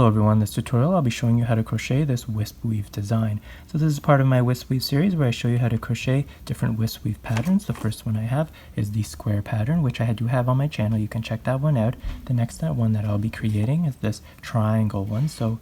Hello everyone, in this tutorial I'll be showing you how to crochet this Wispweave design. So this is part of my Wispweave series where I show you how to crochet different Wispweave patterns. The first one I have is the square pattern, which I do have on my channel. You can check that one out. The next one that I'll be creating is this triangle one. So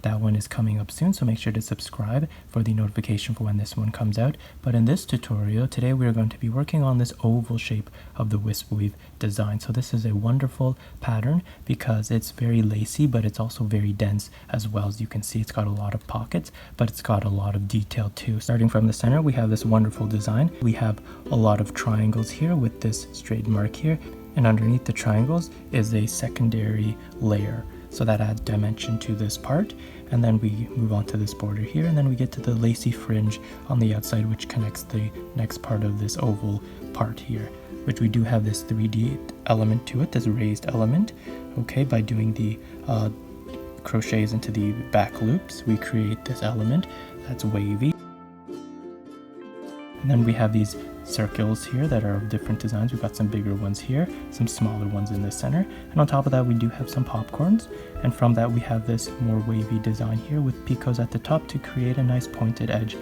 that one is coming up soon, so make sure to subscribe for the notification for when this one comes out. But in this tutorial, today we are going to be working on this oval shape of the Wispweave design. So this is a wonderful pattern because it's very lacy, but it's also very dense as well. As you can see, it's got a lot of pockets, but it's got a lot of detail too. Starting from the center, we have this wonderful design. We have a lot of triangles here with this straight mark here, and underneath the triangles is a secondary layer. So that adds dimension to this part, and then we move on to this border here, and then we get to the lacy fringe on the outside, which connects the next part of this oval part here, which we do have this 3D element to it, this raised element. Okay, by doing the crochets into the back loops, we create this element that's wavy. And then we have these circles here that are of different designs. We've got some bigger ones here, some smaller ones in the center, and on top of that we do have some popcorns, and from that we have this more wavy design here with picots at the top to create a nice pointed edge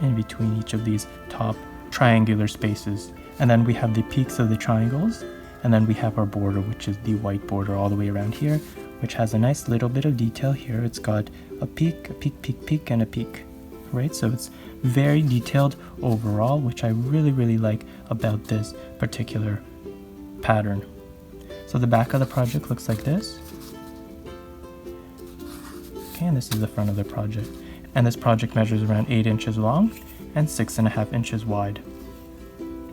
in between each of these top triangular spaces. And then we have the peaks of the triangles, and then we have our border, which is the white border all the way around here, which has a nice little bit of detail here. It's got a peak, and a peak. Right, so it's very detailed overall, which I really like about this particular pattern. So the back of the project looks like this. Okay, and this is the front of the project. And this project measures around 8 inches long and 6.5 inches wide.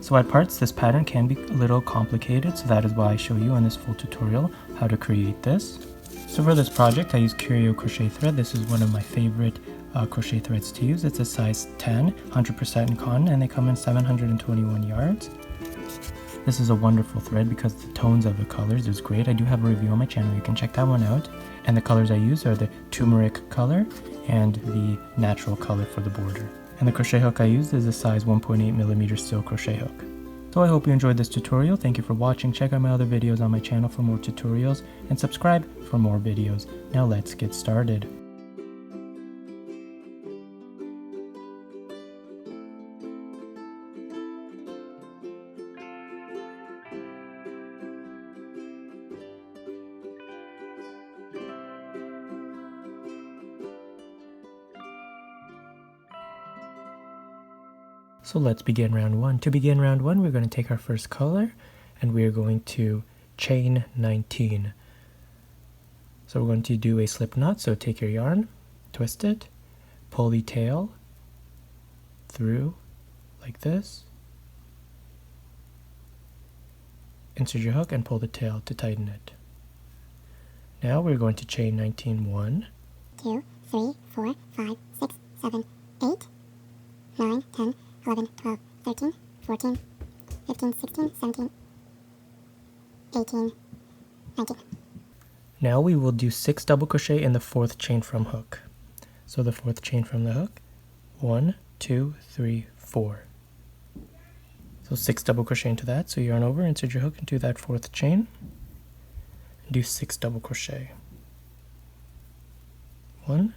So at parts, this pattern can be a little complicated, so that is why I show you in this full tutorial how to create this. So for this project, I use Curio crochet thread. This is one of my favorite crochet threads to use. It's a size 10, 100% in cotton, and they come in 721 yards. This is a wonderful thread because the tones of the colors is great. I do have a review on my channel, you can check that one out. And the colors I use are the Tumeric color and the natural color for the border. And the crochet hook I used is a size 1.8mm steel crochet hook. So I hope you enjoyed this tutorial. Thank you for watching. Check out my other videos on my channel for more tutorials, and subscribe for more videos. Now let's get started. So let's begin round one. To begin round one, we're going to take our first color and we're going to chain 19. So we're going to do a slip knot. So take your yarn, twist it, pull the tail through like this, insert your hook and pull the tail to tighten it. Now we're going to chain 19 1, 2, 3, 4, 5, 6, 7, 8, 9, 10, 11, 12, 13, 14, 15, 16, 17, 18, 19. Now we will do 6 double crochet in the 4th chain from hook. So the 4th chain from the hook, 1, 2, 3, 4. So 6 double crochet into that. So yarn over, insert your hook into that 4th chain, and do 6 double crochet. 1,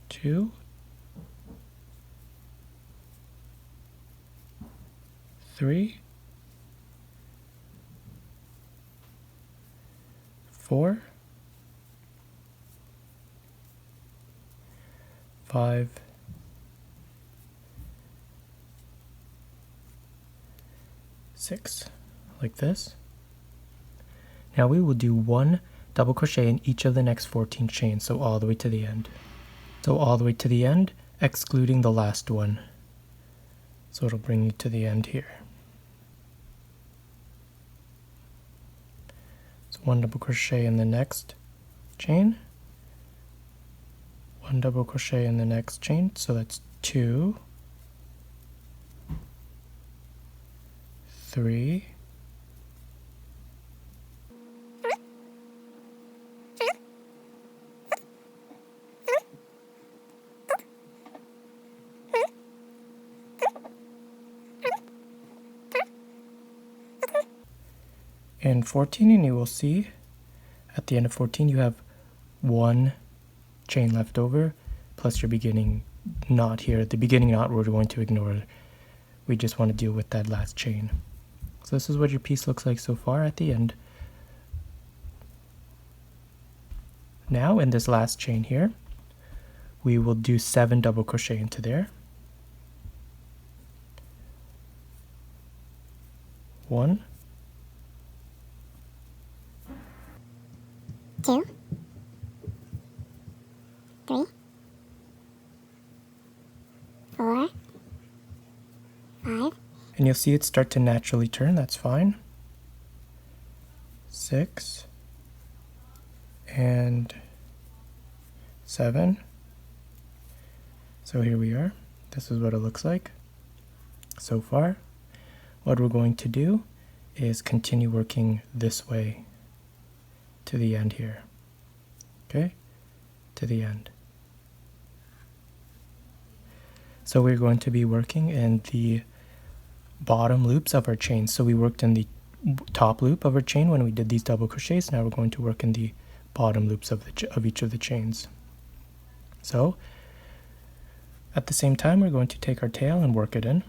2, 3, 4, 5, 6, like this. Now we will do 1 double crochet in each of the next 14 chains, so all the way to the end. So all the way to the end, excluding the last one. So it'll bring you to the end here. So 1 double crochet in the next chain, 1 double crochet in the next chain, so that's 2, 3, 4, and 14, and you will see at the end of 14 you have one chain left over plus your beginning knot here. The beginning knot we're going to ignore. We just want to deal with that last chain. So this is what your piece looks like so far at the end. Now in this last chain here, we will do 7 double crochet into there. 1, 2, 3, 4, 5, and you'll see it start to naturally turn. That's fine. 6 and 7. So here we are. This is what it looks like so far. What we're going to do is continue working this way to the end here. Okay? To the end. So we're going to be working in the bottom loops of our chain. So we worked in the top loop of our chain when we did these double crochets. Now we're going to work in the bottom loops of each of the chains. So at the same time, we're going to take our tail and work it in.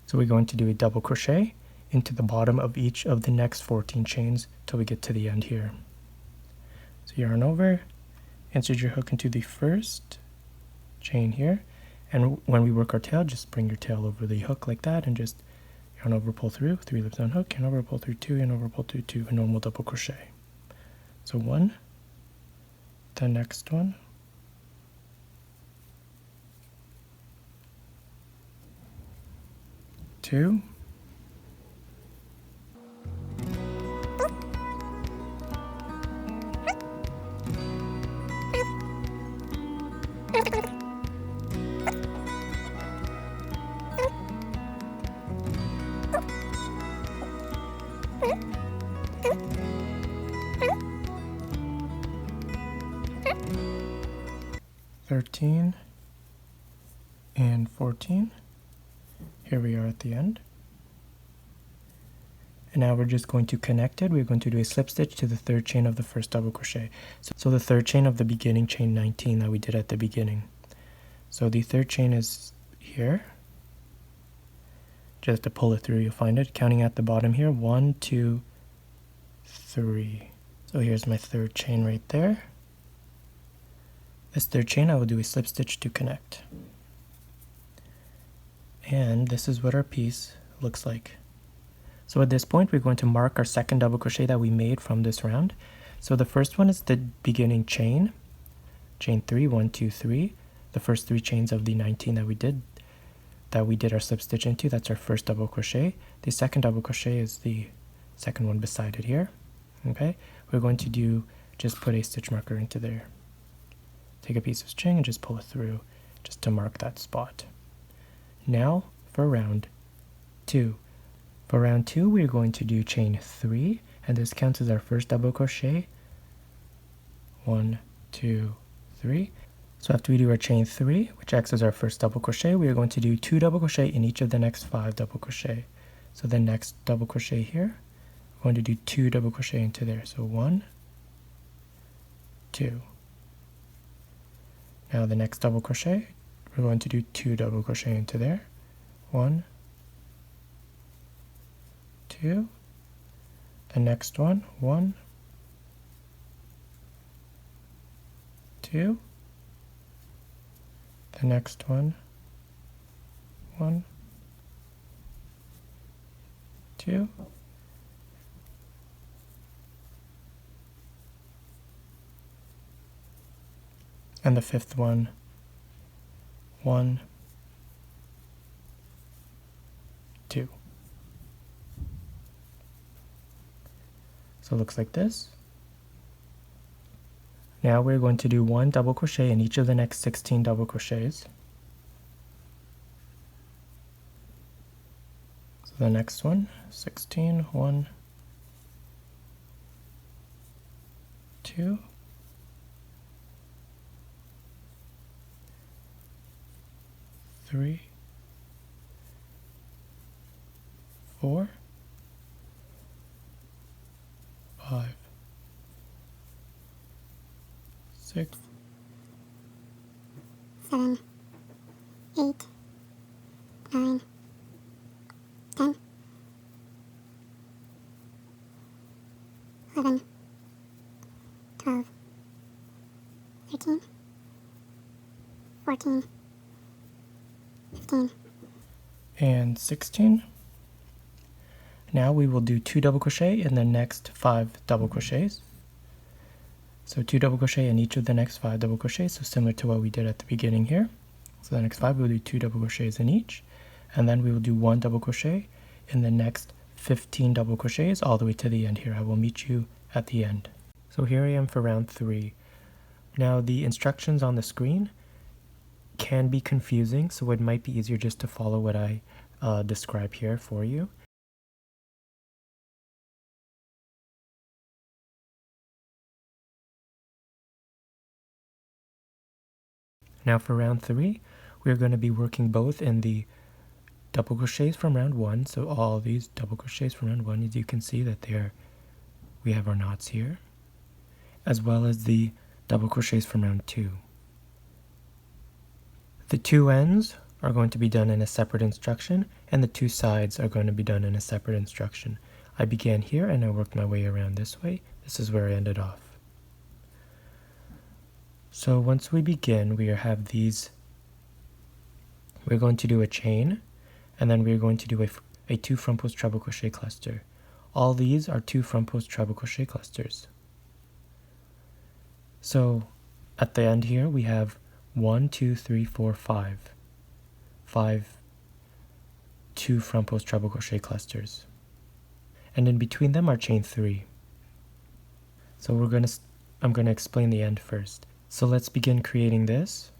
So we're going to do a double crochet into the bottom of each of the next 14 chains till we get to the end here. So yarn over, insert your hook into the first chain here, and when we work our tail, just bring your tail over the hook like that and just yarn over, pull through, 3 loops on hook, yarn over, pull through 2, yarn over, pull through 2, a normal double crochet. So 1, the next one, 2, 13 and 14. Here we are at the end. And now we're just going to connect it. We're going to do a slip stitch to the third chain of the first double crochet. So the third chain of the beginning chain 19 that we did at the beginning. So the third chain is here. Just to pull it through, you'll find it. Counting at the bottom here, 1, 2, 3. So here's my third chain right there. This third chain, I will do a slip stitch to connect. And this is what our piece looks like. So at this point, we're going to mark our second double crochet that we made from this round. So the first one is the beginning chain, chain 3, 1, 2, 3. The first 3 chains of the 19 that we did our slip stitch into. That's our first double crochet. The second double crochet is the second one beside it here. Okay, we're going to do, just put a stitch marker into there. Take a piece of string and just pull it through just to mark that spot. Now for round 2. For round 2, we're going to do chain 3, and this counts as our first double crochet. 1, 2, 3. So after we do our chain 3, which acts as our first double crochet, we are going to do 2 double crochet in each of the next 5 double crochet. So the next double crochet here, we're going to do 2 double crochet into there. So 1, 2. Now the next double crochet, we're going to do 2 double crochet into there. 1, 2. The next one, 1, 2. The next one, 1, 2. And the fifth one, 1, 2. So it looks like this. Now we're going to do 1 double crochet in each of the next 16 double crochets. So the next one, 16, 1, 2. 3, 4, 5, 6, 7, 8, 9, 10, 11, 12, 13, 14, 15, and 16. Now we will do 2 double crochet in the next 5 double crochets. So 2 double crochet in each of the next 5 double crochets, so similar to what we did at the beginning here. So the next 5 we'll do 2 double crochets in each, and then we will do 1 double crochet in the next 15 double crochets all the way to the end here. I will meet you at the end. So here I am for round 3. Now the instructions on the screen can be confusing, so it might be easier just to follow what I describe here for you. Now for round 3, we are going to be working both in the double crochets from round 1, so all these double crochets from round 1, as you can see that we have our knots here, as well as the double crochets from round 2. The 2 ends are going to be done in a separate instruction, and the 2 sides are going to be done in a separate instruction. I began here and I worked my way around this way. This is where I ended off. So once we begin, we have these, we're going to do a chain, and then we're going to do a 2 front post treble crochet cluster. All these are 2 front post treble crochet clusters. So at the end here, we have 1, 2, 3, 4, 5. 5 2 front post treble crochet clusters. And in between them are chain 3. So I'm going to explain the end first. So let's begin creating this.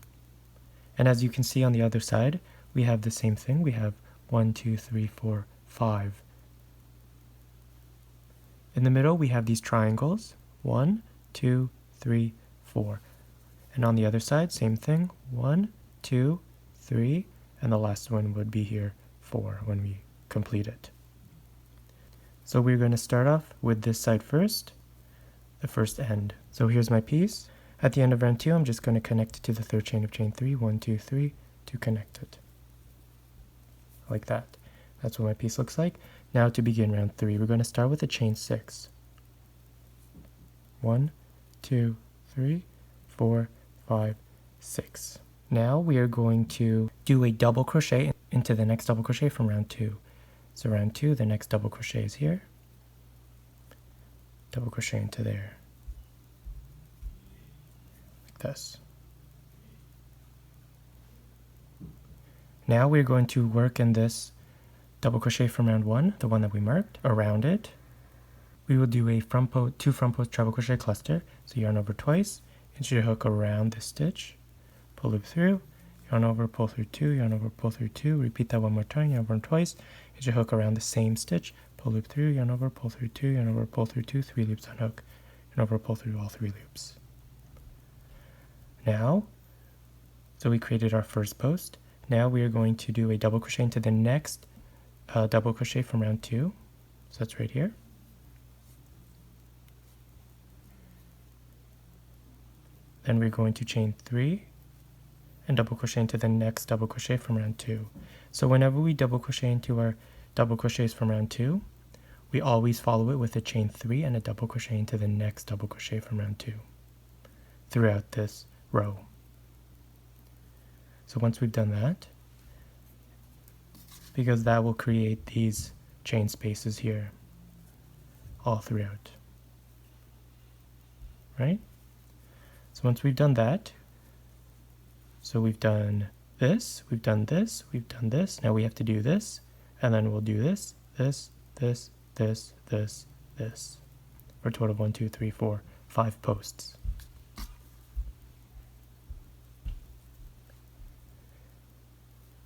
And as you can see on the other side, we have the same thing. We have 1, 2, 3, 4, 5. In the middle, we have these triangles. 1, 2, 3, 4. And on the other side, same thing. 1, 2, 3, and the last one would be here, 4, when we complete it. So we're going to start off with this side first, the first end. So here's my piece. At the end of round 2, I'm just going to connect it to the third chain of chain 3, 1, 2, 3, to connect it. Like that. That's what my piece looks like. Now to begin round 3, we're going to start with a chain 6. 1, 2, 3, 4, 5, 6. Now we are going to do a double crochet into the next double crochet from round 2. So round 2, the next double crochet is here. Double crochet into there. Like this. Now we're going to work in this double crochet from round 1, the one that we marked, around it. We will do a 2 front post treble crochet cluster. So yarn over twice, insert your hook around the stitch, pull loop through, yarn over, pull through 2, yarn over, pull through 2, repeat that one more time, yarn over twice, insert your hook around the same stitch, pull loop through, yarn over, pull through 2, yarn over, pull through 2, 3 loops on hook, yarn over, pull through all 3 loops. Now, so we created our first post. Now we are going to do a double crochet into the next double crochet from round 2. So that's right here. Then we're going to chain 3 and double crochet into the next double crochet from round 2. So whenever we double crochet into our double crochets from round 2, we always follow it with a chain 3 and a double crochet into the next double crochet from round 2 throughout this row. So once we've done that, because that will create these chain spaces here all throughout, right? So once we've done that, so we've done this, we've done this, we've done this, now we have to do this, and then we'll do this, this, this, this, this, this, for a total of 1, 2, 3, 4, 5 posts.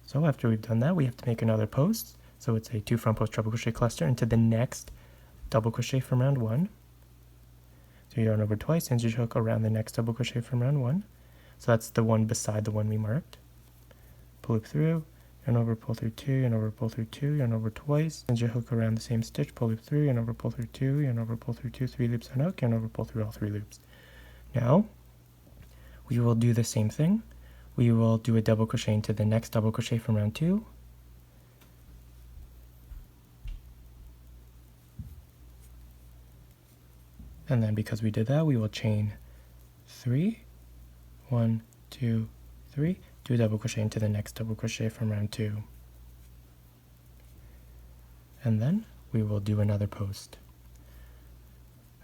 So after we've done that, we have to make another post. So it's a 2 front post treble crochet cluster into the next double crochet from round 1. So you yarn over twice, insert your hook around the next double crochet from round 1. So that's the one beside the one we marked. Pull loop through, yarn over, pull through 2, yarn over, pull through 2, yarn over twice, send your hook around the same stitch, pull loop 3, yarn over, pull through 2, yarn over, pull through 2, 3 loops on hook, yarn over, pull through all 3 loops. Now we will do the same thing. We will do a double crochet into the next double crochet from round 2, and then because we did that, we will chain 3, 1, 2, 3, do a double crochet into the next double crochet from round 2, and then we will do another post.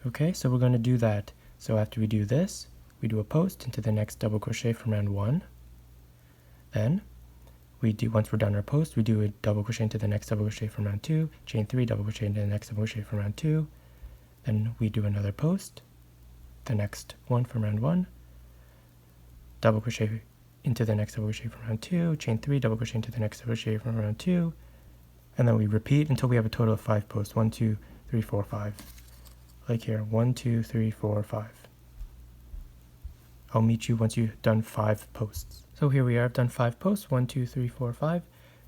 Okay, so we're going to do that. So after we do this, we do a post into the next double crochet from round 1. Then we do, once we're done our post, we do a double crochet into the next double crochet from round 2, chain 3, double crochet into the next double crochet from round 2. Then we do another post, the next one from round 1, double crochet into the next double crochet from round 2, chain 3, double crochet into the next double crochet from round 2, and then we repeat until we have a total of 5 posts. 1, 2, 3, 4, 5. Like here, 1, 2, 3, 4, 5. I'll meet you once you've done 5 posts. So here we are, I've done 5 posts, 1, 2, 3, 4, 5.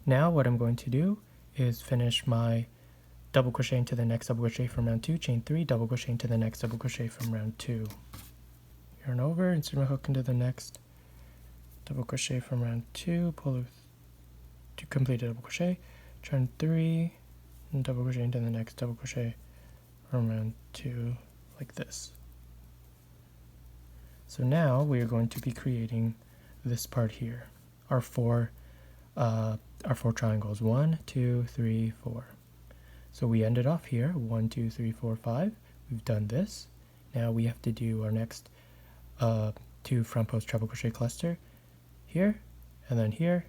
Now what I'm going to do is finish my double crochet into the next double crochet from round 2, chain 3, double crochet into the next double crochet from round 2. Yarn over, insert my hook into the next double crochet from round 2, pull to complete a double crochet, chain 3, and double crochet into the next double crochet from round 2, like this. So now we are going to be creating this part here, our four triangles, 1, 2, 3, 4. So we ended off here, 1, 2, 3, 4, 5. We've done this. Now we have to do our next 2 front post treble crochet cluster here, and then here,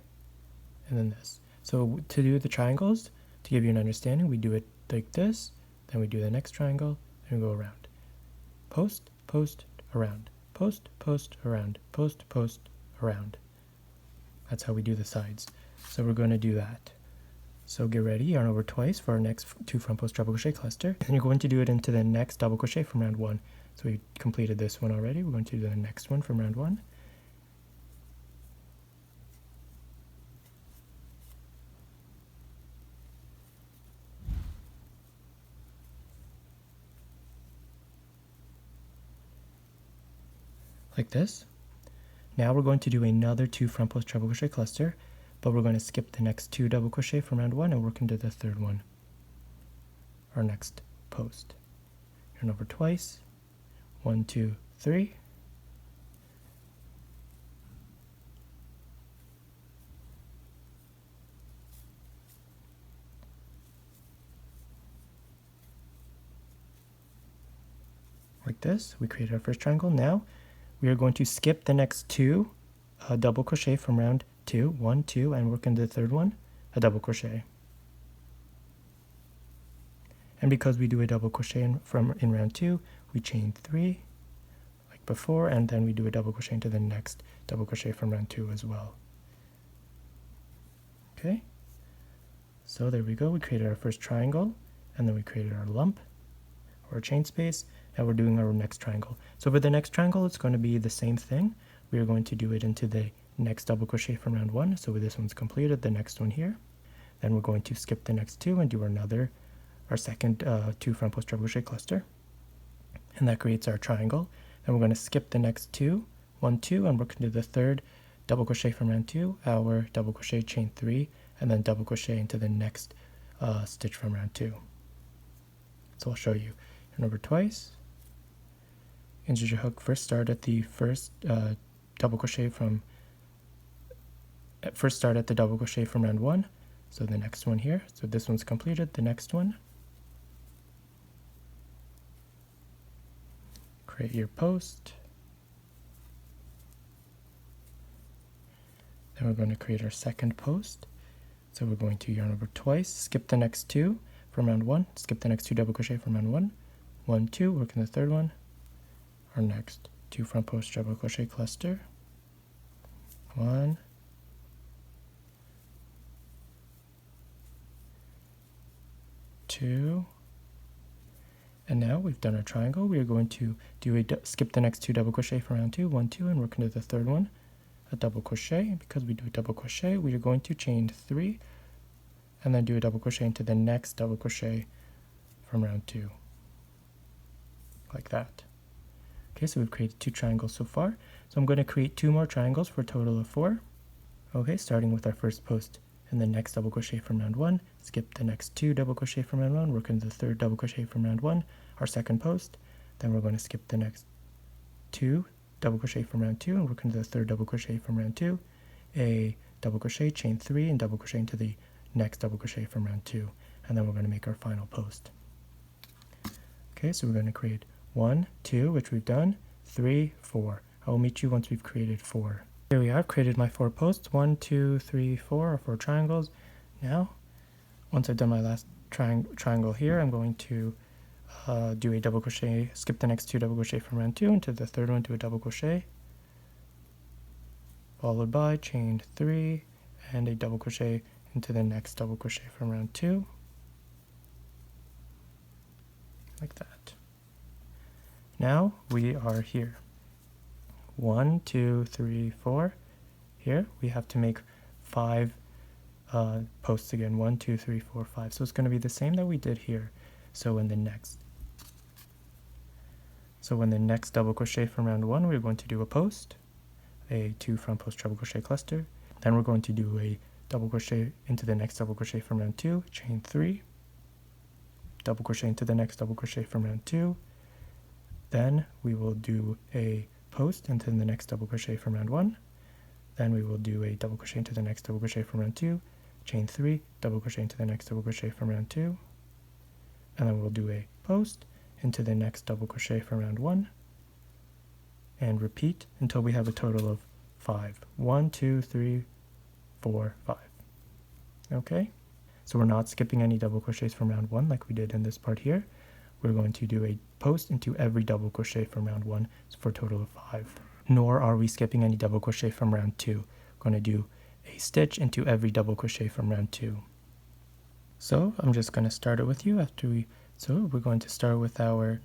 and then this. So to do the triangles, to give you an understanding, we do it like this, then we do the next triangle, and we go around. Post, post, around. Post, post, around. Post, post, around. That's how we do the sides. So we're going to do that. So get ready, yarn over twice for our next 2 front post treble crochet cluster, and you're going to do it into the next double crochet from round 1. So we completed this one already. We're going to do the next one from round 1. Like this. Now we're going to do another 2 front post treble crochet cluster, but we're going to skip the next 2 double crochet from round 1 and work into the 3rd one, our next post. Yarn over twice, 1, 2, 3. Like this, we created our first triangle. Now we are going to skip the next 2 double crochet from round 2, 1, 2, and work into the 3rd one, a double crochet. And because we do a double crochet in round 2, we chain 3 like before, and then we do a double crochet into the next double crochet from round 2 as well. Okay, so there we go. We created our first triangle, and then we created our lump or chain space, and we're doing our next triangle. So for the next triangle, it's going to be the same thing. We are going to do it into the next double crochet from round 1. So this one's completed, the next one here. Then we're going to skip the next 2 and do our second 2 front post treble crochet cluster, and that creates our triangle. Then we're going to skip the next 2, 1, 2, and work into the 3rd double crochet from round 2, our double crochet, chain 3, and then double crochet into the next stitch from round 2. So I'll show you. Yarn over twice, insert your hook, first start at the first double crochet from round 1, so the next one here. So this one's completed, the next one. Create your post. Then we're going to create our second post. So we're going to yarn over twice, skip the next 2 from round 1, skip the next 2 double crochet from round 1, 1, 2, work in the 3rd one, our next 2 front post treble crochet cluster, 1, 2, and now we've done our triangle. We are going to skip the next 2 double crochet from round 2, 1, 2, and work into the 3rd one, a double crochet. Because we do a double crochet, we are going to chain 3 and then do a double crochet into the next double crochet from round 2, like that. Okay, so we've created 2 triangles so far. So I'm going to create 2 more triangles for a total of 4. Okay, starting with our first post in the next double crochet from round 1, skip the next 2 double crochet from round 1, work into the third double crochet from round 1, our second post. Then we're going to skip the next 2 double crochet from round 2 and work into the third double crochet from round 2, a double crochet, chain 3, and double crochet into the next double crochet from round 2, and then we're going to make our final post. Okay, so we're going to create 1, 2, which we've done, 3, 4. I will meet you once we've created 4. Here we are, I've created my 4 posts, 1, 2, 3, 4, or 4 triangles. Now, once I've done my last triangle here, I'm going to do a double crochet, skip the next 2 double crochet from round 2 into the third one, do a double crochet, followed by chain 3 and a double crochet into the next double crochet from round 2, like that. Now we are here. 1, 2, 3, 4. Here we have to make 5 posts again. 1, 2, 3, 4, 5. So it's going to be the same that we did here. So in the next double crochet from round 1, we're going to do a post, a 2 front post treble crochet cluster. Then we're going to do a double crochet into the next double crochet from round 2, chain 3, double crochet into the next double crochet from round 2. Then we will do a post into the next double crochet from round 1. Then we will do a double crochet into the next double crochet from round 2, chain 3, double crochet into the next double crochet from round 2, and then we'll do a post into the next double crochet from round 1, and repeat until we have a total of 5. 1, 2, 3, 4, 5. Okay, so we're not skipping any double crochets from round 1 like we did in this part here. We're going to do a post into every double crochet from round 1 for a total of 5. Nor are we skipping any double crochet from round 2. We're going to do a stitch into every double crochet from round 2. So I'm just going to start it with you so we're going to start with our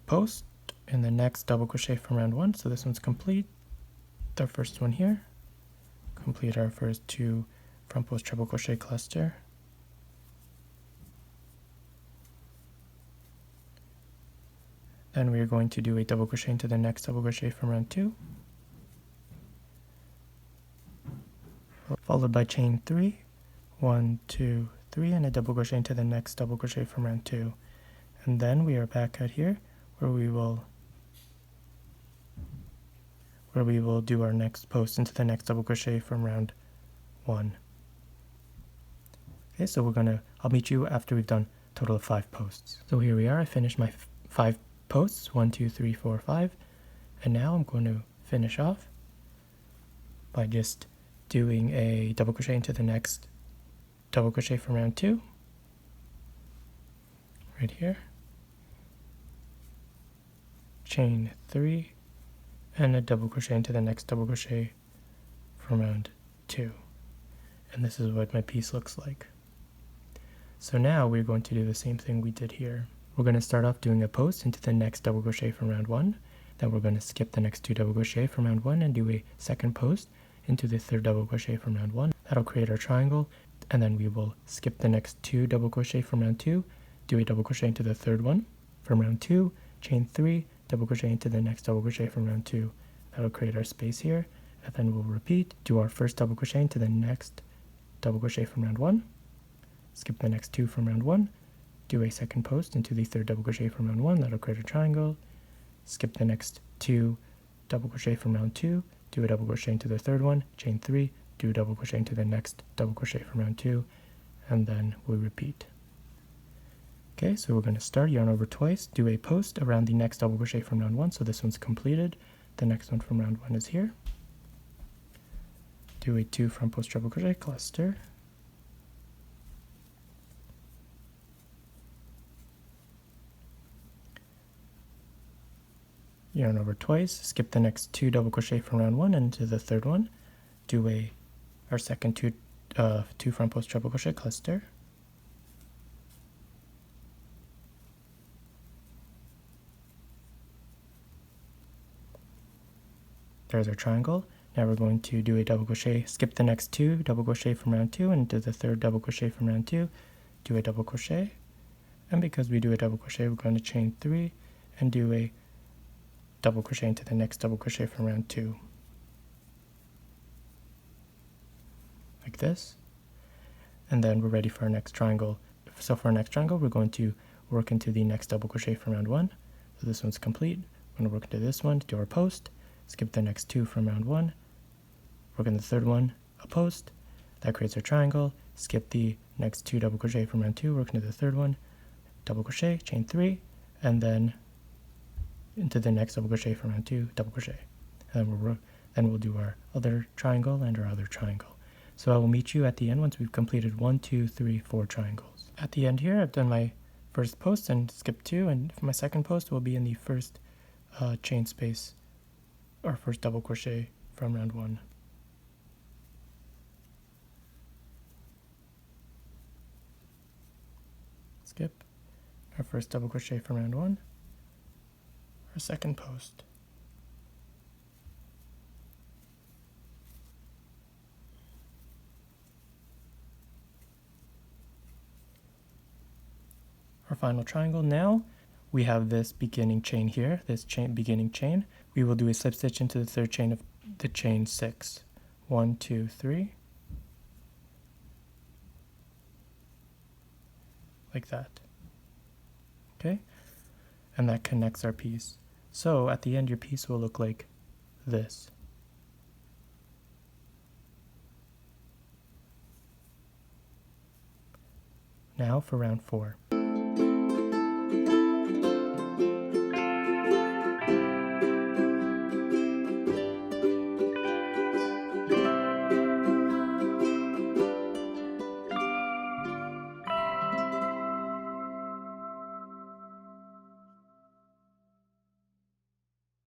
post in the next double crochet from round 1. So this one's complete. The first one here. Complete our first 2 front post treble crochet cluster. Then we are going to do a double crochet into the next double crochet from round 2, followed by chain 3, 1, 2, 3, and a double crochet into the next double crochet from round 2. And then we are back out here where we will do our next post into the next double crochet from round 1. Okay, so I'll meet you after we've done a total of 5 posts. So here we are, I finished my 5 posts, 1, 2, 3, 4, 5, and now I'm going to finish off by just doing a double crochet into the next double crochet from round 2, right here, chain 3, and a double crochet into the next double crochet from round 2, and this is what my piece looks like. So now we're going to do the same thing we did here. We're going to start off doing a post into the next double crochet from round 1. Then we're going to skip the next 2 double crochet from round 1 and do a second post into the third double crochet from round 1. That'll create our triangle. And then we will skip the next 2 double crochet from round 2, do a double crochet into the third one from round 2, chain 3, double crochet into the next double crochet from round 2. That'll create our space here. And then we'll repeat, do our first double crochet into the next double crochet from round 1, skip the next 2 from round 1, do a second post into the third double crochet from round 1, that'll create a triangle, skip the next 2 double crochet from round 2, do a double crochet into the third one, chain 3, do a double crochet into the next double crochet from round 2, and then we repeat. Okay, so we're going to start, yarn over twice, do a post around the next double crochet from round 1, so this one's completed. The next one from round 1 is here. Do a 2 front post treble crochet cluster, yarn over twice, skip the next 2 double crochet from round 1 and into the third one, do our second 2 front post treble crochet cluster, There's our triangle. Now we're going to do a double crochet, skip the next 2 double crochet from round 2 and do the third double crochet from round 2, do a double crochet, and because we do a double crochet, we're going to chain 3 and do a double crochet into the next double crochet from round 2. Like this. And then we're ready for our next triangle. So for our next triangle, we're going to work into the next double crochet from round 1. So this one's complete. We're going to work into this one to do our post, skip the next 2 from round 1, work in the third one, a post, that creates our triangle, skip the next 2 double crochet from round 2, work into the third one, double crochet, chain 3, and then into the next double crochet from round 2, double crochet. And then we'll do our other triangle and our other triangle. So I will meet you at the end once we've completed 1, 2, 3, 4 triangles. At the end here, I've done my first post and skipped 2, and for my second post will be in the first chain space, or first double crochet from round 1. Skip our first double crochet from round 1, our second post. Our final triangle. Now we have this beginning chain here, this beginning chain. We will do a slip stitch into the third chain of the chain 6. 1, 2, 3. Like that. Okay? And that connects our piece. So at the end, your piece will look like this. Now for round 4.